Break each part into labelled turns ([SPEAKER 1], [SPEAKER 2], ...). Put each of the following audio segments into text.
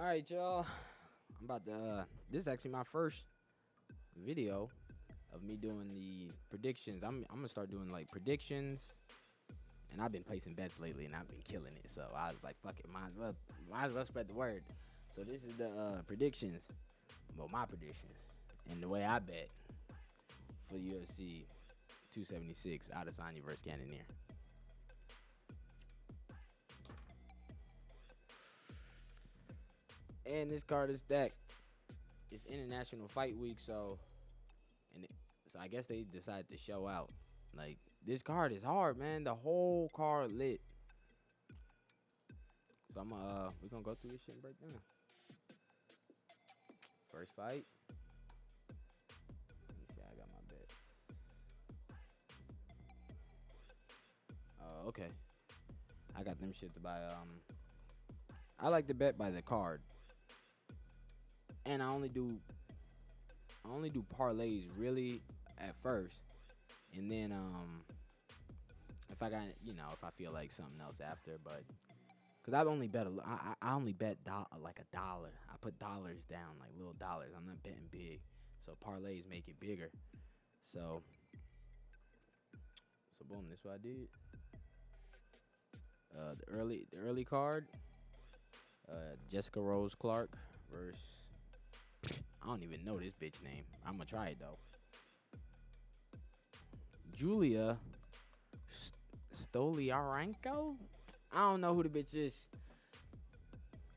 [SPEAKER 1] All right, y'all. I'm about to. This is actually my first video of me doing the predictions. I'm gonna start doing like predictions, and I've been placing bets lately, and I've been killing it. So I was like, fuck it, might as well spread the word. So this is the predictions, well, my predictions, and the way I bet for UFC 276 Adesanya versus Cannonier. And this card is stacked. It's International Fight Week, so I guess they decided to show out. Like, this card is hard, man. The whole card lit. So we're gonna go through this shit and break down. First fight. Let me see, I got my bet. Oh, okay. I got them shit to buy. I like to bet by the card. And I only do parlays really at first, and then if I got, if I feel like something else after, but because I've only bet I only bet like $1. I put dollars down, like little dollars. I'm not betting big, so parlays make it bigger. So boom, that's what I did. The early card, Jessica Rose Clark versus, I don't even know this bitch name. I'm gonna try it though. Julia Stoliarenko? I don't know who the bitch is.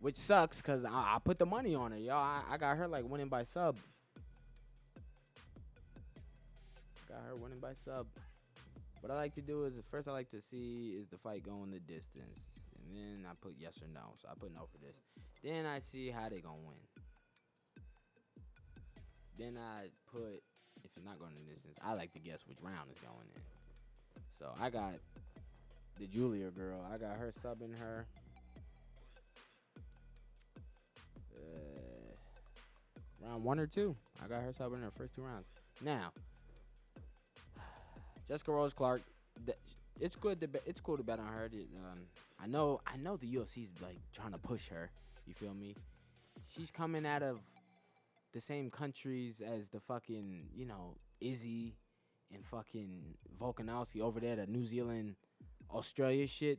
[SPEAKER 1] Which sucks, because I put the money on her, y'all. I got her like winning by sub. What I like to do is, first I like to see is the fight going the distance. And then I put yes or no. So I put no for this. Then I see how they gonna win. Then I put, if it's not going the distance, I like to guess which round is going in. So I got the Julia girl. I got her subbing her. Round 1 or 2. I got her subbing her first 2 rounds. Now, Jessica Rose Clark. It's good. It's cool to bet on her. I know the UFC's like trying to push her. You feel me? She's coming out of the same countries as the fucking, Izzy and fucking Volkanovski over there, the New Zealand, Australia shit.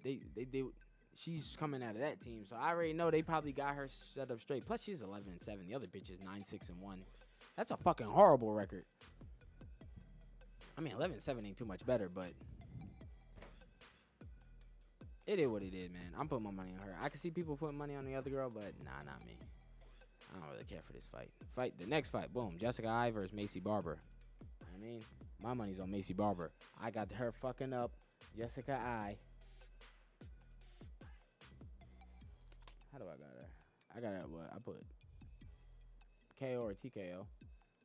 [SPEAKER 1] She's coming out of that team, so I already know they probably got her set up straight. Plus, she's 11-7. The other bitch is 9-6-1. That's a fucking horrible record. I mean, 11-7 ain't too much better, but it is what it is, man. I'm putting my money on her. I can see people putting money on the other girl, but nah, not me. I don't really care for this fight. The next fight, boom. Jessica I versus Macy Barber. I mean, my money's on Macy Barber. I got her fucking up Jessica I. How do I got her? I got her, what? I put KO or TKO.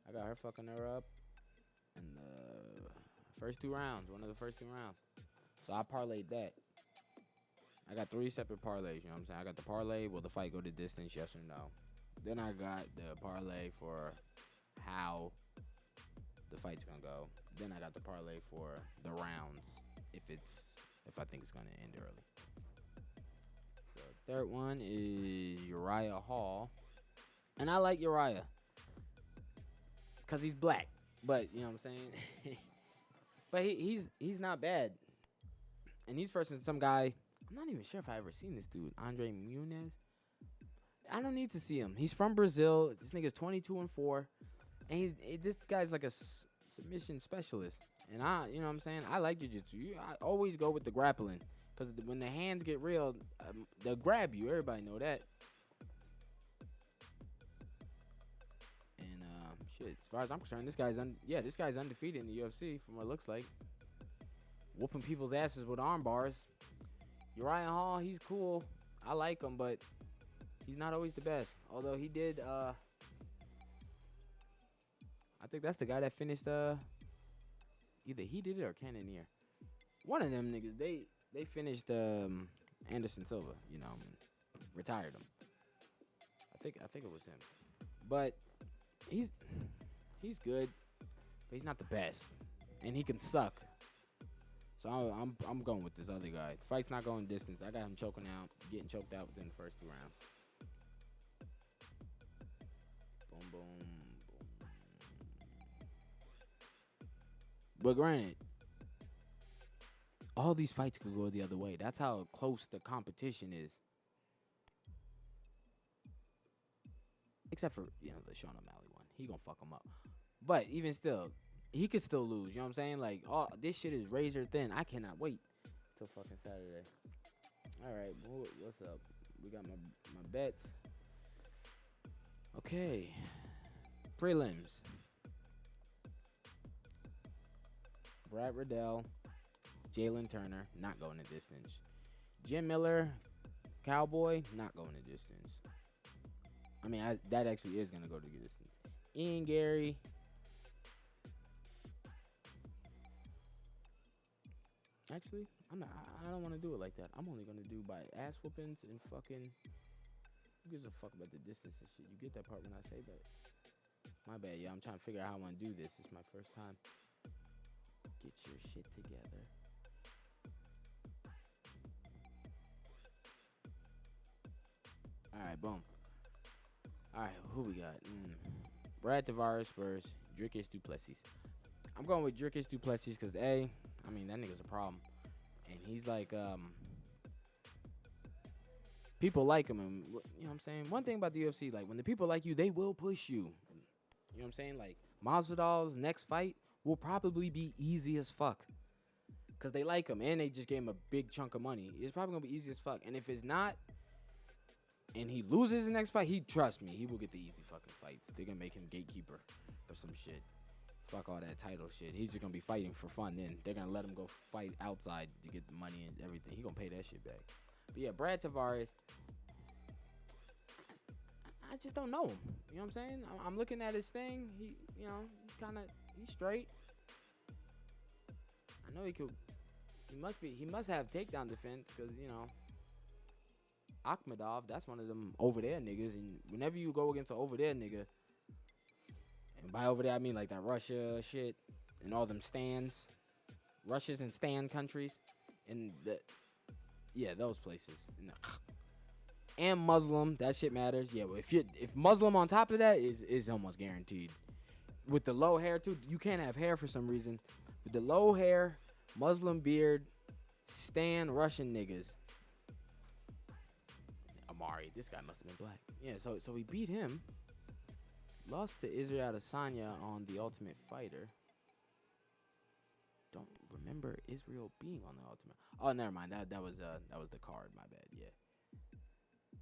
[SPEAKER 1] I got her fucking her up in the first 2 rounds. One of the first 2 rounds. So I parlayed that. I got 3 separate parlays, you know what I'm saying? I got the parlay, will the fight go the distance, yes or no? Then I got the parlay for how the fight's gonna go. Then I got the parlay for the rounds, if I think it's gonna end early. So third one is Uriah Hall, and I like Uriah because he's black, but you know what I'm saying. But he's not bad, and he's versus some guy. I'm not even sure if I ever seen this dude, Andre Muniz. I don't need to see him. He's from Brazil. This nigga's 22-4, and this guy's like a submission specialist. And you know what I'm saying? I like jiu-jitsu. I always go with the grappling, because when the hands get real, they'll grab you. Everybody know that. And shit, as far as I'm concerned, this guy's undefeated in the UFC from what it looks like. Whooping people's asses with arm bars. Uriah Hall, he's cool. I like him, but he's not always the best. Although he did, I think that's the guy that finished, either he did it or Cannonier. One of them niggas, they finished Anderson Silva, retired him. I think it was him. But he's good, but he's not the best. And he can suck. So I'm going with this other guy. The fight's not going distance. I got him getting choked out within the first 2 rounds. But granted, all these fights could go the other way. That's how close the competition is. Except for, the Sean O'Malley one. He gonna fuck him up. But even still, he could still lose. You know what I'm saying? Like, this shit is razor thin. I cannot wait till fucking Saturday. All right, what's up? We got my bets. Okay. Prelims. Brad Riddell, Jalen Turner, not going the distance. Jim Miller, Cowboy, not going the distance. I mean, that actually is going to go to the distance. Ian Gary. Actually, I don't want to do it like that. I'm only going to do by ass whoopings and fucking... Who gives a fuck about the distance and shit? You get that part when I say that. My bad, yeah. I'm trying to figure out how I want to do this. It's my first time. Get your shit together. All right, boom. All right, who we got? Brad Tavares, Spurs, Dricus Duplessis. I'm going with Dricus Duplessis because, that nigga's a problem. And he's like, people like him. And, you know what I'm saying? One thing about the UFC, like, when the people like you, they will push you. You know what I'm saying? Like, Masvidal's next fight will probably be easy as fuck. Because they like him, and they just gave him a big chunk of money. It's probably going to be easy as fuck. And if it's not, and he loses the next fight, trust me, he will get the easy fucking fights. They're going to make him gatekeeper or some shit. Fuck all that title shit. He's just going to be fighting for fun then. They're going to let him go fight outside to get the money and everything. He going to pay that shit back. But yeah, Brad Tavares, I just don't know him. You know what I'm saying? I'm looking at his thing. He's straight. I know he must have takedown defense because, Akhmedov, that's one of them over there niggas. And whenever you go against an over there nigga, and by over there I mean like that Russia shit and all them stands, Russia's and stand countries, and those places. And Muslim, that shit matters. Yeah, but if Muslim on top of that is almost guaranteed. With the low hair too, you can't have hair for some reason. With the low hair, Muslim beard, stan Russian niggas. Amari, this guy must have been black. Yeah, so he beat him. Lost to Israel Adesanya on The Ultimate Fighter. Don't remember Israel being on The Ultimate. Oh, never mind. That was the card. My bad. Yeah.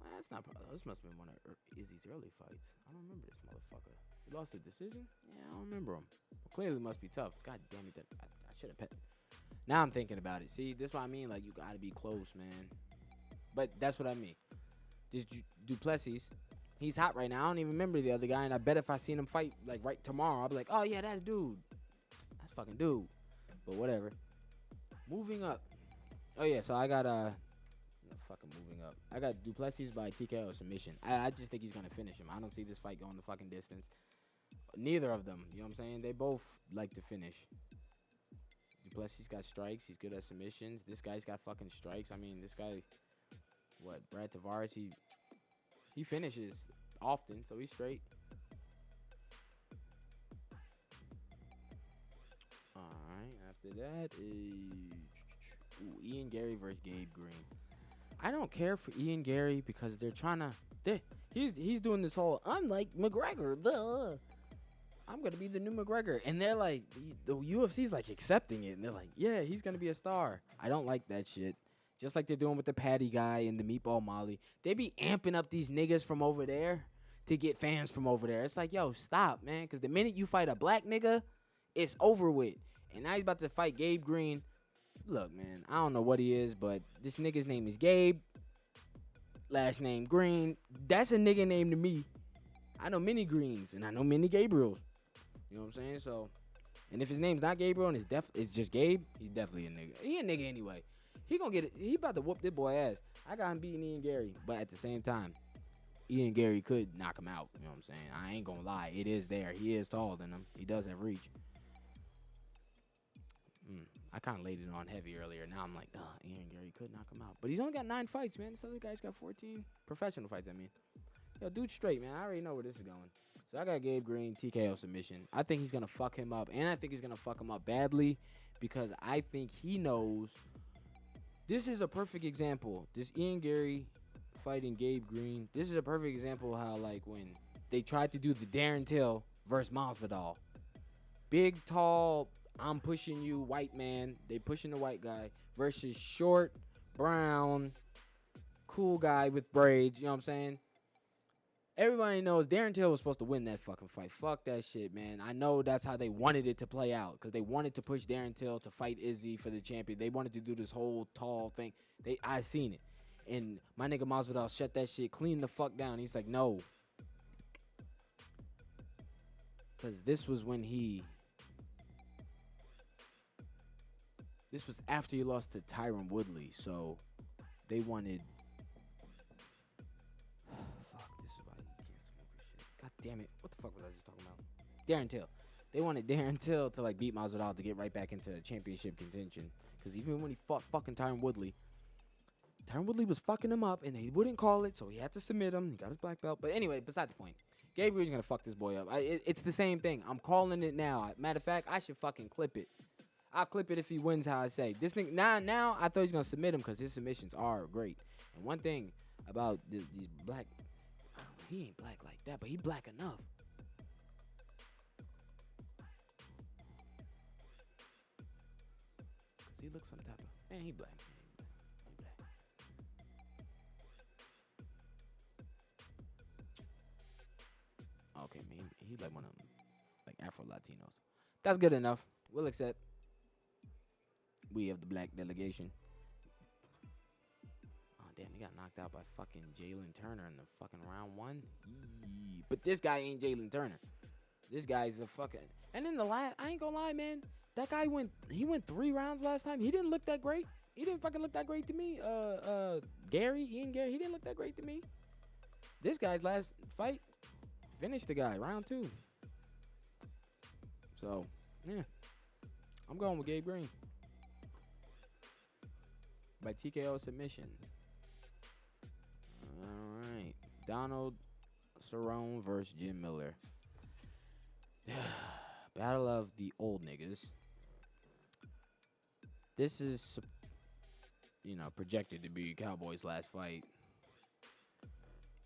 [SPEAKER 1] Well, that's not. This must have been one of Izzy's early fights. I don't remember this motherfucker. He lost a decision. Yeah, I don't remember him. Well, clearly must be tough. God damn it. I should have. Now I'm thinking about it. See, this is what I mean. Like, you gotta be close, man. But that's what I mean. This Duplessis, he's hot right now. I don't even remember the other guy, and I bet if I seen him fight like right tomorrow, I'll be like, oh yeah, that's dude. That's fucking dude. But whatever. Moving up. Oh yeah, so I got fucking moving up. I got Duplessis by TKO submission. I just think he's gonna finish him. I don't see this fight going the fucking distance. Neither of them. You know what I'm saying? They both like to finish. Duplessis got strikes. He's good at submissions. This guy's got fucking strikes. I mean, this guy, Brad Tavares, he finishes often, so he's straight. Alright, after that is Ian Gary versus Gabe Green. I don't care for Ian Gary because they're trying to... He's doing this whole, I'm like McGregor, duh. I'm going to be the new McGregor. And they're like, the UFC's like accepting it. And they're like, yeah, he's going to be a star. I don't like that shit. Just like they're doing with the Patty guy and the Meatball Molly. They be amping up these niggas from over there to get fans from over there. It's like, yo, stop, man. Because the minute you fight a black nigga, it's over with. And now he's about to fight Gabe Green. Look, man, I don't know what he is, but this nigga's name is Gabe. Last name Green. That's a nigga name to me. I know many Greens, and I know many Gabriels. You know what I'm saying? So, and if his name's not Gabriel and it's just Gabe, he's definitely a nigga. He a nigga anyway. He gonna get it. He about to whoop this boy ass. I got him beating Ian Gary, but at the same time, Ian Gary could knock him out. You know what I'm saying? I ain't gonna lie. It is there. He is taller than him. He does have reach. I kind of laid it on heavy earlier. Now I'm like, Ian Gary could knock him out. But he's only got 9 fights, man. This other guy's got 14 professional fights, I mean. Yo, dude, straight, man. I already know where this is going. So I got Gabe Green, TKO submission. I think he's going to fuck him up, and I think he's going to fuck him up badly because I think he knows. This is a perfect example. This Ian Gary fighting Gabe Green. This is a perfect example of how, like, when they tried to do the Darren Till versus Masvidal. Big, tall, I'm pushing you, white man. They pushing the white guy versus short, brown, cool guy with braids. You know what I'm saying? Everybody knows Darren Till was supposed to win that fucking fight. Fuck that shit, man. I know that's how they wanted it to play out because they wanted to push Darren Till to fight Izzy for the champion. They wanted to do this whole tall thing. I seen it. And my nigga Masvidal shut that shit clean the fuck down. He's like, no. Because this was after he lost to Tyron Woodley. So they wanted... God damn it. What the fuck was I just talking about? Darren Till. They wanted Darren Till to, like, beat Masvidal to get right back into championship contention. Because even when he fought fucking Tyron Woodley was fucking him up, and he wouldn't call it, so he had to submit him. He got his black belt. But anyway, beside the point. Gabe Green's going to fuck this boy up. It's the same thing. I'm calling it now. Matter of fact, I should fucking clip it. I'll clip it if he wins how I say. This thing, now I thought he's going to submit him because his submissions are great. And one thing about these black... He ain't black like that, but he black enough. Cause he looks some type of man. He black. He black. Okay, man. He's like one of them, like Afro Latinos. That's good enough. We'll accept. We have the black delegation. Damn, he got knocked out by fucking Jalen Turner in the fucking round 1. But this guy ain't Jalen Turner. This guy's a fucking... And in the last... I ain't gonna lie, man. That guy went 3 rounds last time. He didn't look that great. He didn't fucking look that great to me. Ian Gary, he didn't look that great to me. This guy's last fight finished the guy, round 2. So, yeah. I'm going with Gabe Green. By TKO submission. All right, Donald Cerrone versus Jim Miller. Battle of the old niggas. This is, projected to be Cowboys' last fight.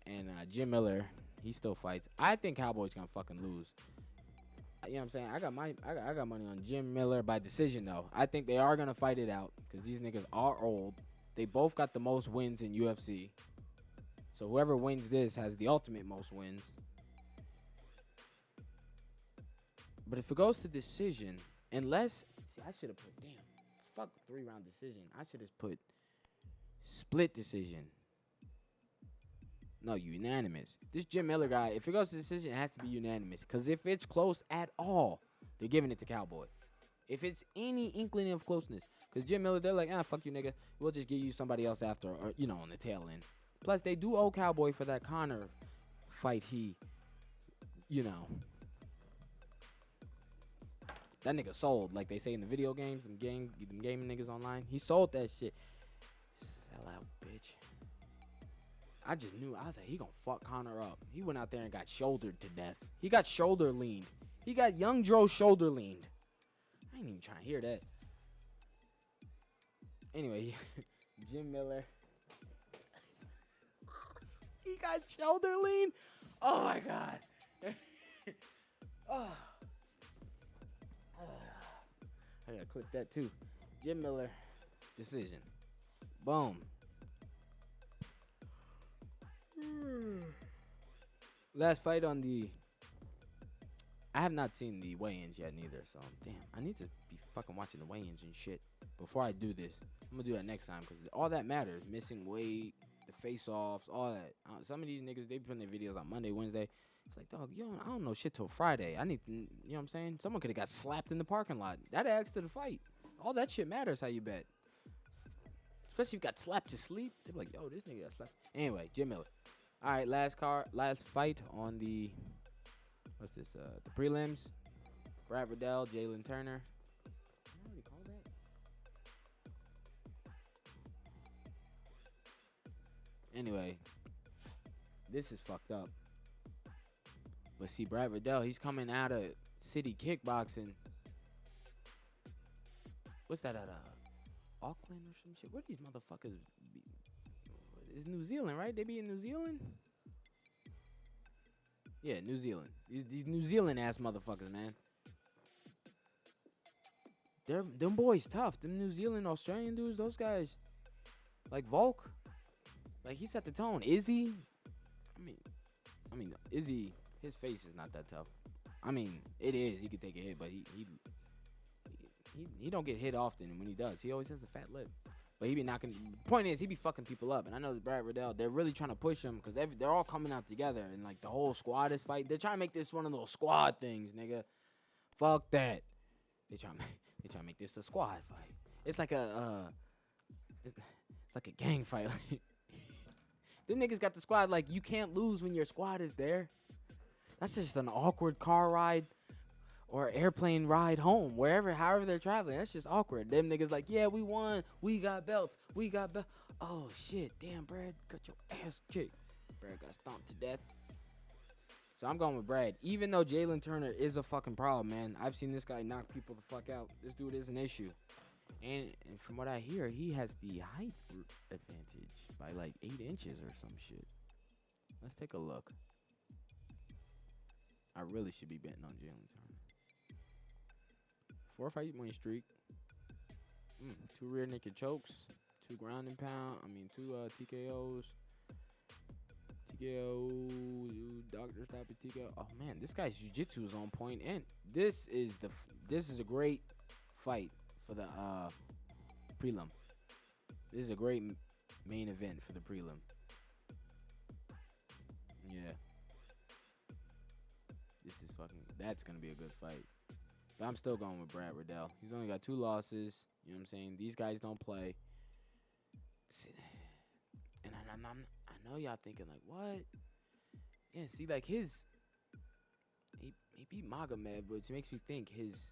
[SPEAKER 1] And Jim Miller, he still fights. I think Cowboys gonna fucking lose. You know what I'm saying? I got money on Jim Miller by decision though. I think they are gonna fight it out because these niggas are old. They both got the most wins in UFC. So whoever wins this has the ultimate most wins. But if it goes to decision, unless... See, I should have put... Damn. Fuck 3-round decision. I should have put split decision. No, unanimous. This Jim Miller guy, if it goes to decision, it has to be unanimous. Because if it's close at all, they're giving it to Cowboy. If it's any inkling of closeness. Because Jim Miller, they're like, fuck you, nigga. We'll just give you somebody else after, or, on the tail end. Plus, they do owe Cowboy for that Conor fight that nigga sold, like they say in the video games, them gaming niggas online. He sold that shit. Sell out, bitch. I just knew. I was like, he gonna fuck Conor up. He went out there and got shouldered to death. He got shoulder leaned. He got young Joe shoulder leaned. I ain't even trying to hear that. Anyway, Jim Miller. He got shoulder lean. Oh my god. Oh. I gotta clip that too. Jim Miller decision. Boom. Last fight on the... I have not seen the weigh-ins yet neither, so damn. I need to be fucking watching the weigh-ins and shit before I do this. I'm gonna do that next time because all that matters. Missing weight, the face-offs, all that. Some of these niggas, they be putting their videos on Monday, Wednesday. It's like, dog, I don't know shit till Friday. I need to, you know what I'm saying? Someone could have got slapped in the parking lot. That adds to the fight. All that shit matters how you bet. Especially if you got slapped to sleep. They be like, yo, this nigga got slapped. Anyway, Jim Miller. All right, last fight on the, what's this? The prelims. Brad Riddell, Jalen Turner. What do you call that? Anyway, this is fucked up. But see, Brad Riddell, he's coming out of City Kickboxing. What's that at Auckland or some shit? Where these motherfuckers be? It's New Zealand, right? They be in New Zealand? Yeah, New Zealand. These New Zealand ass motherfuckers, man. Them boys tough. Them New Zealand, Australian dudes, those guys. Like Volk. Like, he set the tone. Izzy. I mean, Izzy, his face is not that tough. I mean, it is. He could take a hit, but he don't get hit often. And when he does, he always has a fat lip. But he be knocking. Point is, he be fucking people up. And I know Brad Riddell, they're really trying to push him because they're all coming out together. And, like, the whole squad is fighting. They're trying to make this one of those squad things, nigga. Fuck that. They trying to make this a squad fight. It's like it's like a gang fight. Them niggas got the squad. Like, you can't lose when your squad is there. That's just an awkward car ride or airplane ride home, however they're traveling. That's just awkward. Them niggas like, yeah, we won. We got belts. Oh, shit. Damn, Brad, got your ass kicked. Brad got stomped to death. So I'm going with Brad. Even though Jalen Turner is a fucking problem, man. I've seen this guy knock people the fuck out. This dude is an issue. And from what I hear, he has the height advantage by like 8 inches or some shit. Let's take a look. I really should be betting on Jalen Turner. 4-fight win streak. 2 rear naked chokes. 2 ground and pound. 2 TKOs. TKO. Doctor stop at TKO. Oh man, this guy's jiu-jitsu is on point. And this is a great fight for the prelim. This is a great main event for the prelim. Yeah. That's going to be a good fight. But I'm still going with Brad Riddell. He's only got 2 losses. You know what I'm saying? These guys don't play. And I know y'all thinking like, what? Yeah, see, like he beat Magomed, which makes me think he's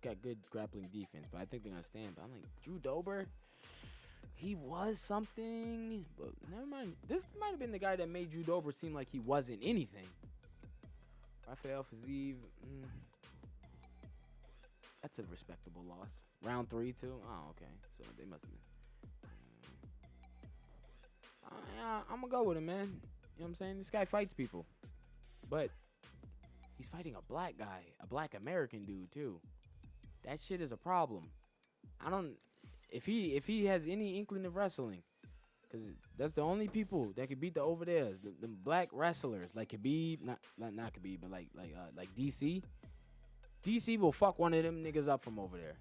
[SPEAKER 1] got good grappling defense. But I think they're going to stand. But I'm like, Drew Dober? He was something. But never mind. This might have been the guy that made Drew Dober seem like he wasn't anything. Rafael Fiziev, that's a respectable loss. Round 3 too. Oh, okay. So they must have been. I'm gonna go with him, man. You know what I'm saying? This guy fights people, but he's fighting a black guy, a black American dude too. That shit is a problem. If he has any inkling of wrestling. Cause that's the only people that can beat the over there. The black wrestlers like Khabib, not Khabib, but like DC. DC will fuck one of them niggas up from over there.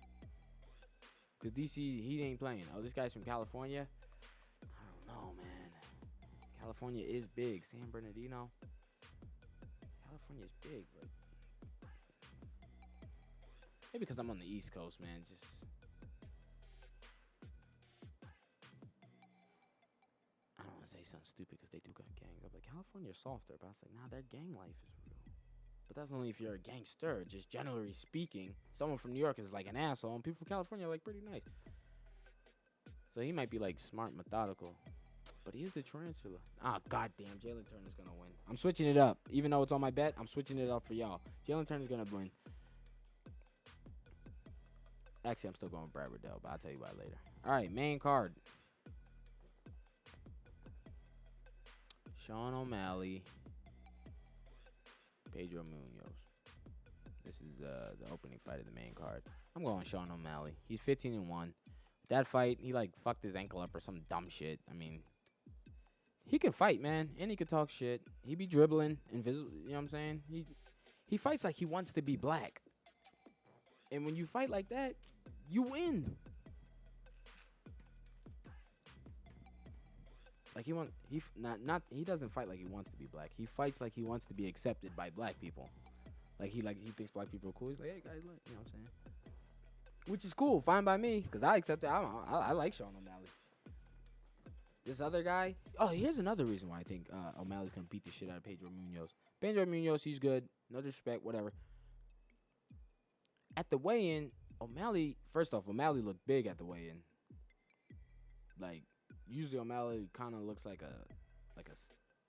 [SPEAKER 1] Cause DC he ain't playing. Oh, this guy's from California. I don't know, man. California is big. San Bernardino. California's big, but maybe because I'm on the East Coast, man. Just. Something stupid because they do got gangs. I'm like, California's softer, but I was like, nah, their gang life is real. But that's only if you're a gangster. Just generally speaking, someone from New York is like an asshole, and people from California are like pretty nice. So he might be like smart, methodical, but he is the tarantula. Ah, goddamn, Jalen Turner's gonna win. I'm switching it up, even though it's on my bet. I'm switching it up for y'all. Jalen Turner's gonna win. Actually, I'm still going with Brad Riddell, but I'll tell you about it later. All right, main card. Sean O'Malley, Pedro Munoz. This is the opening fight of the main card. I'm going Sean O'Malley. He's 15-1. That fight, he like fucked his ankle up or some dumb shit. I mean, he can fight, man, and he can talk shit. He be dribbling, invisible. You know what I'm saying? He fights like he wants to be black. And when you fight like that, you win. Like he doesn't fight like he wants to be black. He fights like he wants to be accepted by black people. Like he thinks black people are cool. He's like, hey guys, look, you know what I'm saying? Which is cool, fine by me, cause I accept it. I like Sean O'Malley. This other guy. Oh, here's another reason why I think O'Malley's gonna beat the shit out of Pedro Munoz. Pedro Munoz, he's good. No disrespect, whatever. At the weigh-in, O'Malley looked big at the weigh-in. Like. Usually O'Malley kind of looks like a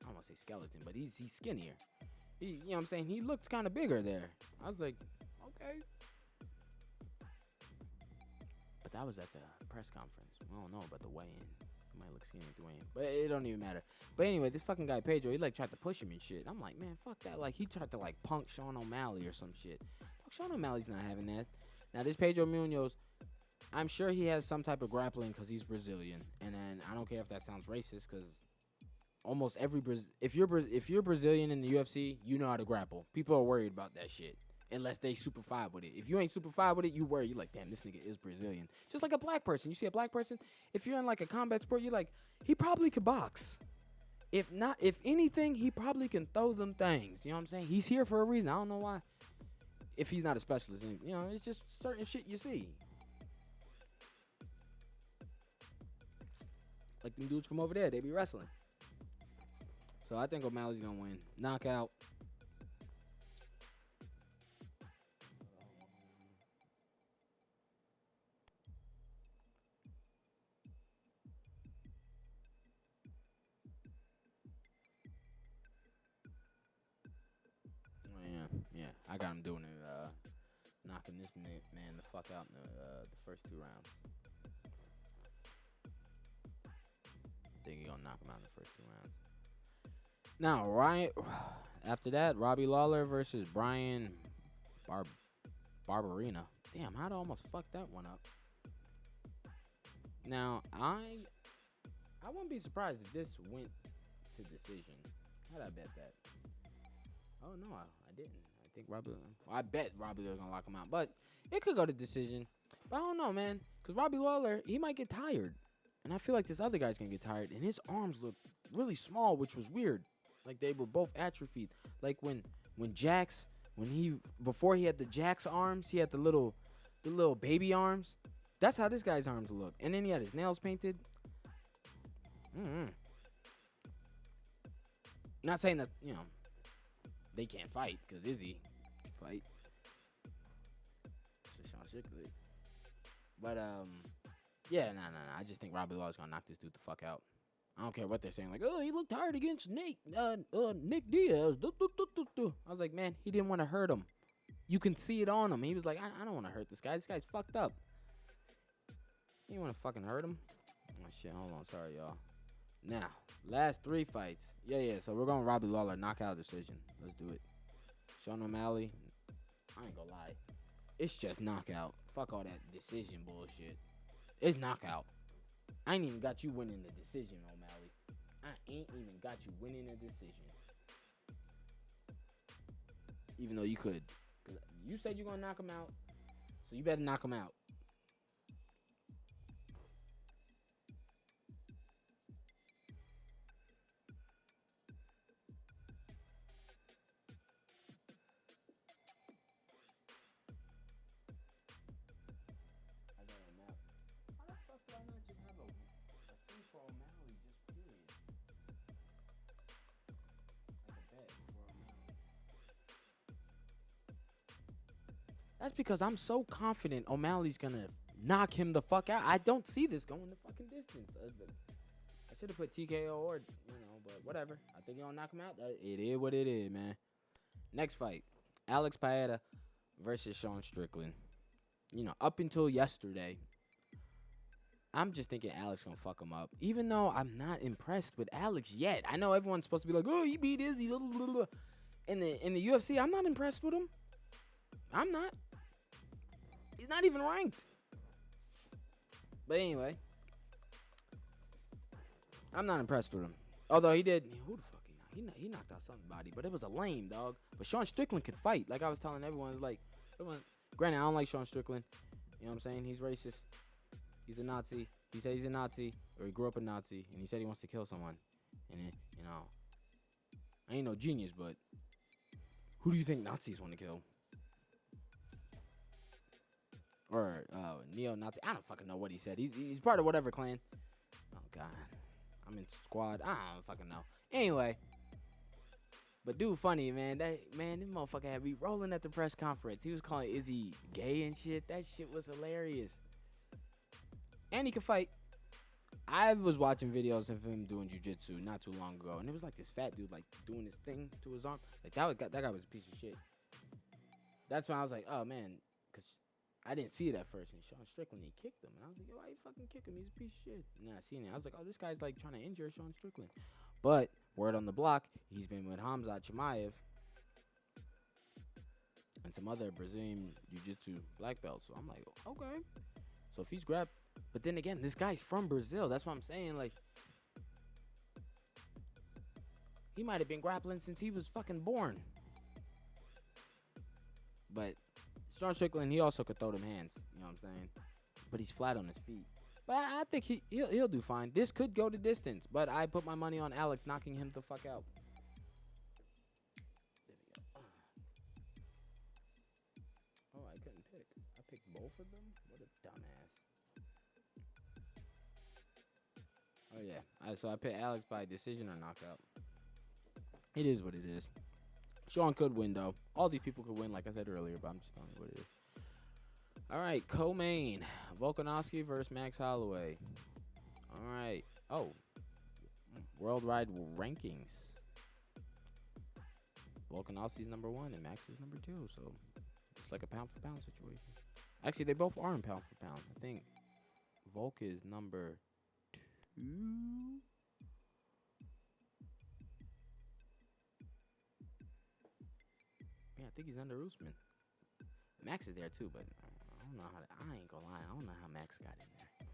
[SPEAKER 1] I don't want to say skeleton, but he's skinnier. You know what I'm saying? He looked kind of bigger there. I was like, okay. But that was at the press conference. I don't know about the weigh-in. He might look skinny at the weigh-in, but it don't even matter. But anyway, this fucking guy Pedro, he like tried to push him and shit. I'm like, man, fuck that. Like he tried to like punk Sean O'Malley or some shit. Sean O'Malley's not having that. Now this Pedro Munoz, I'm sure he has some type of grappling because he's Brazilian, and then I don't care if that sounds racist because almost every if you're Brazilian in the UFC, you know how to grapple. People are worried about that shit unless they super five with it. If you ain't super five with it, you worry. You're like, damn, this nigga is Brazilian. Just like a black person. You see a black person, if you're in like a combat sport, you're like, he probably could box. If not, if anything, he probably can throw them things. You know what I'm saying? He's here for a reason. I don't know why. If he's not a specialist, you know, it's just certain shit you see. Like them dudes from over there, they be wrestling. So I think O'Malley's gonna win. Knockout. Oh, yeah. I got him doing it. Knocking this man the fuck out in the first 2 rounds. I think he's gonna knock him out in the first 2 rounds. Now, right after that, Robbie Lawler versus Brian Barberina. Damn, how'd I almost fuck that one up? Now, I wouldn't be surprised if this went to decision. How'd I bet that? Oh no, I didn't. I think I bet Robbie was gonna lock him out, but it could go to decision. But I don't know, man, because Robbie Lawler, he might get tired, and I feel like this other guy's gonna get tired, and his arms look really small, which was weird. Like they were both atrophied. Like when before he had the Jax arms, he had the little baby arms. That's how this guy's arms look. And then he had his nails painted. Not saying that, you know, they can't fight, because Izzy can fight. So Sean Strickland. But yeah, nah. I just think Robbie Lawler's gonna knock this dude the fuck out. I don't care what they're saying. Like, oh, he looked tired against Nick Diaz. I was like, man, he didn't want to hurt him. You can see it on him. He was like, I don't want to hurt this guy. This guy's fucked up. You want to fucking hurt him? Oh, shit. Hold on. Sorry, y'all. Now, last 3 fights. Yeah. So we're going Robbie Lawler knockout decision. Let's do it. Sean O'Malley. I ain't gonna lie. It's just knockout. Fuck all that decision bullshit. It's knockout. I ain't even got you winning the decision, O'Malley. I ain't even got you winning a decision. Even though you could. Cause you said you're going to knock him out. So you better knock him out. That's because I'm so confident O'Malley's going to knock him the fuck out. I don't see this going the fucking distance. I should have put TKO or, but whatever. I think you're going to knock him out. It is what it is, man. Next fight. Alex Paeta versus Sean Strickland. Up until yesterday, I'm just thinking Alex going to fuck him up. Even though I'm not impressed with Alex yet. I know everyone's supposed to be like, oh, he beat Izzy. In the UFC, I'm not impressed with him. I'm not. He's not even ranked. But anyway, I'm not impressed with him. Although he did. Who the fuck he knocked? He knocked out somebody, but it was a lame dog. But Sean Strickland could fight. Like I was telling everyone, it's like, granted, I don't like Sean Strickland. You know what I'm saying? He's racist. He's a Nazi. He said he's a Nazi, or he grew up a Nazi, and he said he wants to kill someone. And I ain't no genius, but who do you think Nazis want to kill? Or neo-Nazi. I don't fucking know what he said. He's part of whatever clan. Oh, God. I'm in squad. I don't fucking know. Anyway. But dude, funny, man. This motherfucker had me rolling at the press conference. He was calling Izzy gay and shit. That shit was hilarious. And he could fight. I was watching videos of him doing jujitsu not too long ago, and it was like this fat dude like doing this thing to his arm. Like that guy was a piece of shit. That's when I was like, oh man, because I didn't see it at first. And Sean Strickland, he kicked him, and I was like, yo, why you fucking kick him? He's a piece of shit. And then I seen it, I was like, oh, this guy's like trying to injure Sean Strickland. But word on the block, he's been with Hamzat Chimaev and some other Brazilian jiu-jitsu black belts. So I'm like, okay. So if he's grabbed, but then again, this guy's from Brazil. That's what I'm saying. Like, he might have been grappling since he was fucking born. But Sean Strickland, he also could throw them hands. You know what I'm saying? But he's flat on his feet. But I think he'll do fine. This could go the distance, but I put my money on Alex knocking him the fuck out. There we go. Oh, I couldn't pick. I picked both of them? What a dumbass. Oh, yeah. So I picked Alex by decision or knockout. It is what it is. Sean could win, though. All these people could win, like I said earlier, but I'm just telling you what it is. All right, co-main. Volkanovski versus Max Holloway. All right. Oh. Worldwide rankings. Volkanovski's number 1 and Max is number 2, so it's like a pound-for-pound situation. Actually, they both are in pound-for-pound. I think Volk is number 2. Yeah, I think he's under Usman. Max is there too, but I don't know I ain't gonna lie. I don't know how Max got in there.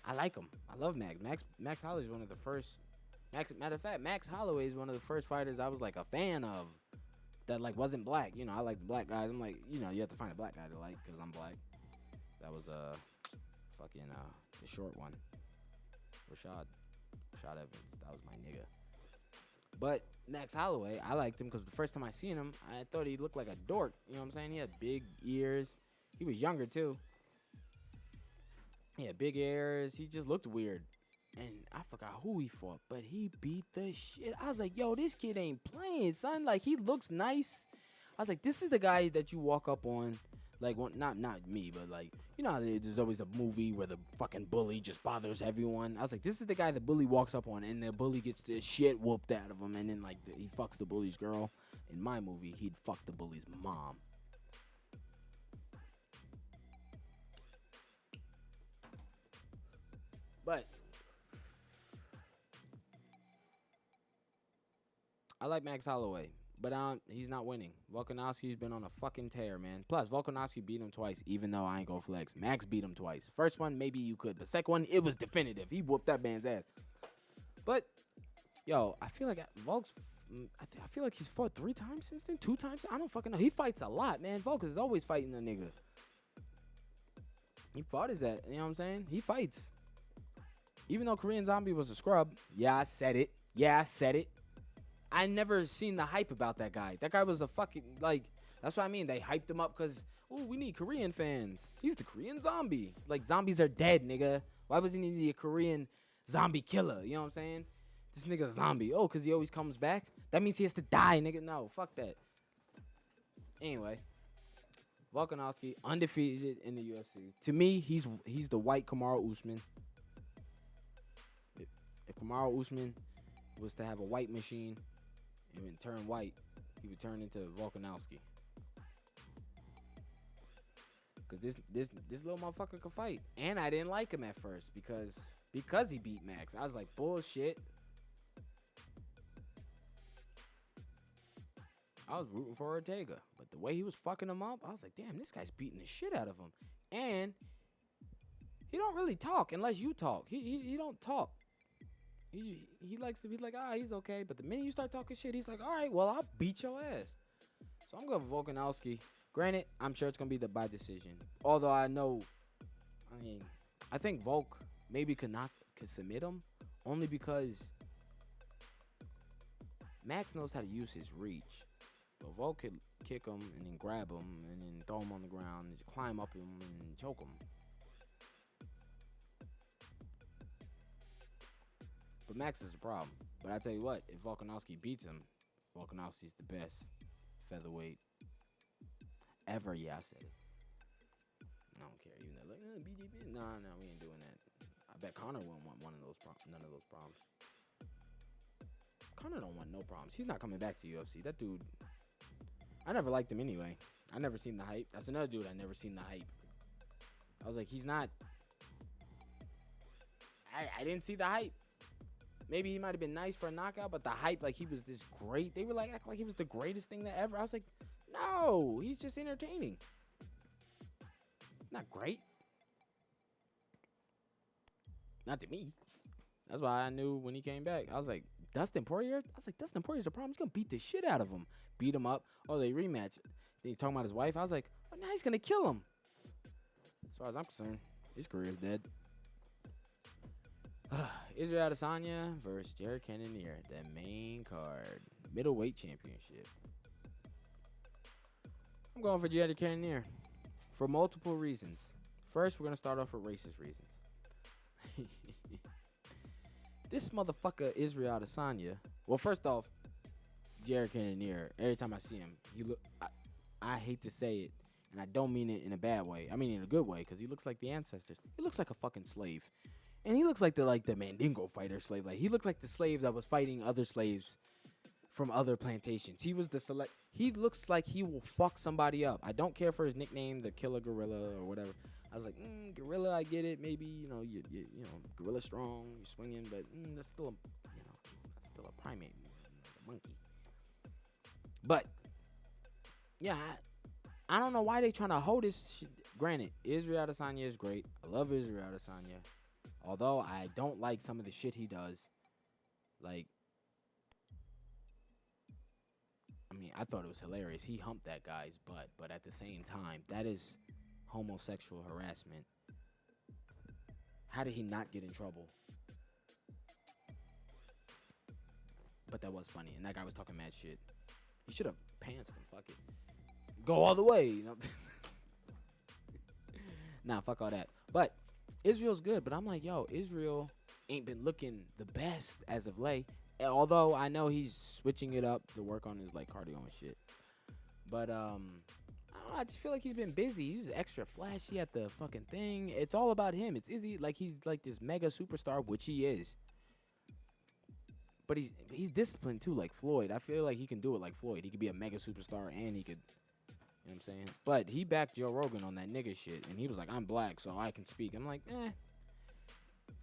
[SPEAKER 1] I like him. I love Max. Max Holloway is one of the first. Matter of fact, Max Holloway is one of the first fighters I was like a fan of that like wasn't black. You know, I like the black guys. I'm like, you know, you have to find a black guy to like because I'm black. That was fucking the short one, Rashad Evans. That was my nigga. But Max Holloway, I liked him because the first time I seen him, I thought he looked like a dork. You know what I'm saying? He had big ears. He was younger, too. He had big ears. He just looked weird. And I forgot who he fought, but he beat the shit. I was like, yo, this kid ain't playing, son. Like, he looks nice. I was like, this is the guy that you walk up on. Like, not me, but like, you know how there's always a movie where the fucking bully just bothers everyone. I was like, this is the guy the bully walks up on, and the bully gets the shit whooped out of him, and then like he fucks the bully's girl. In my movie, he'd fuck the bully's mom. But I like Max Holloway. But he's not winning. Volkanovski's been on a fucking tear, man. Plus, Volkanovski beat him twice, even though I ain't gonna flex. Max beat him twice. First one, maybe you could. The second one, it was definitive. He whooped that man's ass. But, yo, I feel like Volk's... I feel like he's fought 3 times since then? 2 times? I don't fucking know. He fights a lot, man. Volk is always fighting a nigga. He fought his ass. You know what I'm saying? He fights. Even though Korean Zombie was a scrub. Yeah, I said it. I never seen the hype about that guy. That guy was a fucking, like, that's what I mean. They hyped him up because, oh, we need Korean fans. He's the Korean zombie. Like, zombies are dead, nigga. Why was he need a Korean zombie killer? You know what I'm saying? This nigga's zombie. Oh, because he always comes back? That means he has to die, nigga. No, fuck that. Anyway, Volkanovski, undefeated in the UFC. To me, he's the white Kamaru Usman. If Kamaru Usman was to have a white machine, and would turn white, he would turn into Volkanovski. Cause this little motherfucker could fight, and I didn't like him at first because he beat Max. I was like, bullshit. I was rooting for Ortega, but the way he was fucking him up, I was like, damn, this guy's beating the shit out of him, and he don't really talk unless you talk. He don't talk. He likes to be like, he's okay. But the minute you start talking shit, he's like, all right, well, I'll beat your ass. So I'm going for Volkanovski. Granted, I'm sure it's going to be by decision. Although I think Volk maybe could submit him. Only because Max knows how to use his reach. But Volk could kick him and then grab him and then throw him on the ground and just climb up him and choke him. But Max is a problem. But I tell you what, if Volkanovski beats him, Volkanovski's the best featherweight ever. Yeah, I said it. I don't care. Even though, like, BJP. No, we ain't doing that. I bet Conor wouldn't want none of those problems. Conor don't want no problems. He's not coming back to UFC. That dude, I never liked him anyway. I never seen the hype. That's another dude I never seen the hype. I was like, he's not. I didn't see the hype. Maybe he might have been nice for a knockout, but the hype, like he was this great. They were like acting like he was the greatest thing that ever. I was like, no, he's just entertaining. Not great. Not to me. That's why I knew when he came back. I was like, Dustin Poirier? I was like, Dustin Poirier's the problem. He's going to beat the shit out of him. Beat him up. Oh, they rematch. Then he's talking about his wife. I was like, oh, now he's going to kill him. As far as I'm concerned, his career is dead. Israel Adesanya versus Jared Cannonier. The main card. Middleweight championship. I'm going for Jared Cannonier. For multiple reasons. First, we're going to start off with racist reasons. This motherfucker Israel Adesanya. Well, first off, Jared Cannonier. Every time I see him, he look. I hate to say it, and I don't mean it in a bad way. I mean in a good way, because he looks like the ancestors. He looks like a fucking slave, and he looks like the Mandingo fighter slave. Like he looked like the slave that was fighting other slaves from other plantations. He was the select. He looks like he will fuck somebody up. I don't care for his nickname, the Killer Gorilla or whatever. I was like, gorilla, I get it. Maybe you know, gorilla strong, you're swinging, but that's still a primate, a monkey. But yeah, I don't know why they trying to hold this shit. Granted, Israel Adesanya is great. I love Israel Adesanya, although I don't like some of the shit he does. Like, I mean, I thought it was hilarious. He humped that guy's butt, but at the same time, that is homosexual harassment. How did he not get in trouble? But that was funny, and that guy was talking mad shit. He should have pantsed him. Fuck it, go all the way. You know? Nah, fuck all that. But Israel's good. But I'm like, yo, Israel ain't been looking the best as of late. Although I know he's switching it up to work on his like cardio and shit. But I don't know, I just feel like he's been busy. He's extra flashy at the fucking thing. It's all about him. It's Izzy. Like he's like this mega superstar, which he is. But he's disciplined too, like Floyd. I feel like he can do it like Floyd. He could be a mega superstar and he could, you know what I'm saying? But he backed Joe Rogan on that nigga shit. And he was like, I'm black, so I can speak. I'm like,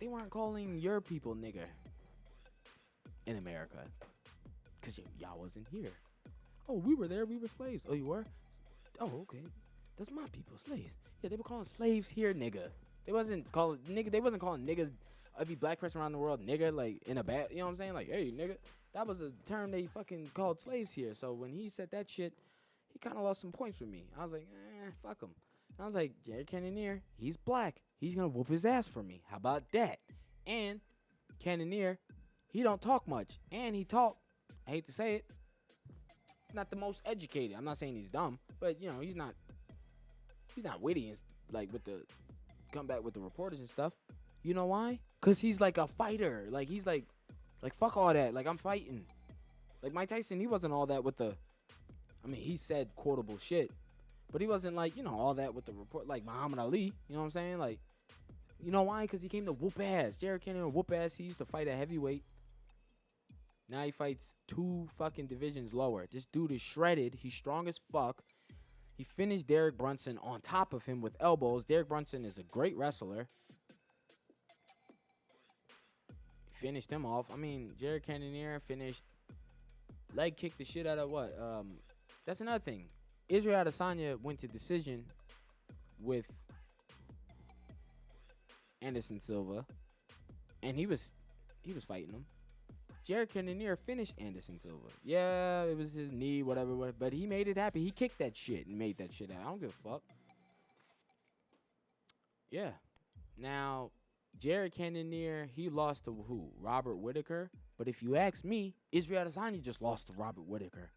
[SPEAKER 1] they weren't calling your people nigga in America. Because y'all wasn't here. Oh, we were there. We were slaves. Oh, you were? Oh, okay. That's my people, slaves. Yeah, they were calling slaves here nigga. They wasn't calling niggas, every black person around the world nigga, like in a bad, you know what I'm saying? Like, hey, nigga. That was a term they fucking called slaves here. So when he said that shit, he kind of lost some points with me. I was like, fuck him. And I was like, Jared Cannonier, he's black. He's going to whoop his ass for me. How about that? And Cannonier, he don't talk much. And he talk, I hate to say it, he's not the most educated. I'm not saying he's dumb, but, you know, he's not witty and, like, with the comeback with the reporters and stuff. You know why? Because he's like a fighter. Like, he's like, fuck all that. Like, I'm fighting. Like, Mike Tyson, he wasn't all that with the, I mean, he said quotable shit. But he wasn't like, you know, all that with the report. Like Muhammad Ali. You know what I'm saying? Like, you know why? Because he came to whoop ass. Jared Cannonier whoop ass. He used to fight at heavyweight. Now he fights 2 fucking divisions lower. This dude is shredded. He's strong as fuck. He finished Derek Brunson on top of him with elbows. Derek Brunson is a great wrestler. Finished him off. I mean, Jared Cannonier finished, leg kicked the shit out of what? That's another thing. Israel Adesanya went to decision with Anderson Silva, and he was fighting him. Jared Cannonier finished Anderson Silva. Yeah, it was his knee, whatever, but he made it happen. He kicked that shit and made that shit happen. I don't give a fuck. Yeah. Now, Jared Cannonier, he lost to who? Robert Whittaker. But if you ask me, Israel Adesanya just lost to Robert Whittaker.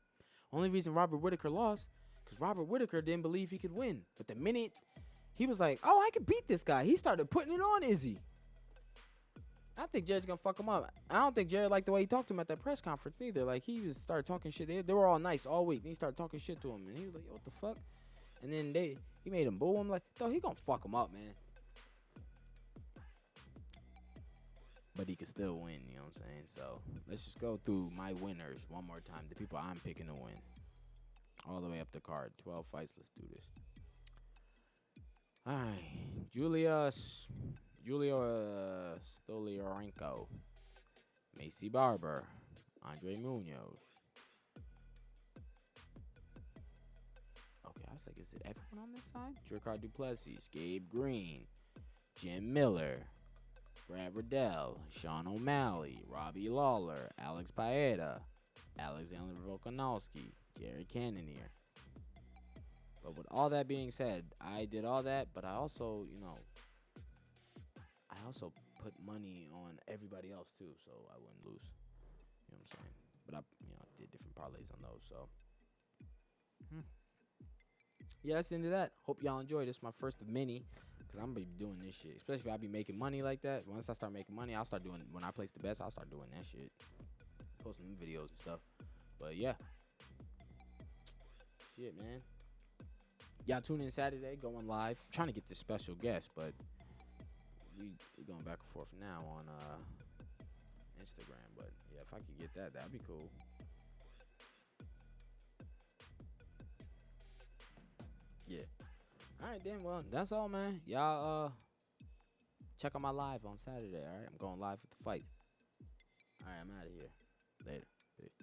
[SPEAKER 1] Only reason Robert Whittaker lost, because Robert Whittaker didn't believe he could win. But the minute he was like, oh, I can beat this guy, he started putting it on Izzy. I think Jared's going to fuck him up. I don't think Jared liked the way he talked to him at that press conference either. Like, he just started talking shit. They were all nice all week. And he started talking shit to him. And he was like, yo, what the fuck? And then he made him boo him. Like, he going to fuck him up, man. but he could still win. You know what I'm saying? So let's just go through my winners one more time. The people I'm picking to win, all the way up the card. 12 fights. Let's do this. All right, Julia Stolyarenko, Macy Barber, Andre Munoz. Okay, I was like, is it everyone on this side? Dricard Duplessis, Gabe Green, Jim Miller, Brad Riddell, Sean O'Malley, Robbie Lawler, Alex Paeta, Alexander Volkanovski, Jared Cannonier. But with all that being said, I did all that, but I also, I also put money on everybody else too, so I wouldn't lose. You know what I'm saying? But I, did different parlays on those, so. Yeah, that's the end of that. Hope y'all enjoyed. This is my first of many, because I'm going to be doing this shit. Especially if I be making money like that. Once I start making money, I'll start doing, when I place the bets, I'll start doing that shit. Posting videos and stuff. But yeah. Shit, man. Y'all tune in Saturday, going live. I'm trying to get this special guest, but we going back and forth now on Instagram. But yeah, if I could get that, that'd be cool. Yeah. All right, then. Well, that's all, man. Y'all check out my live on Saturday. All right, I'm going live with the fight. All right, I'm out of here. Later. Peace.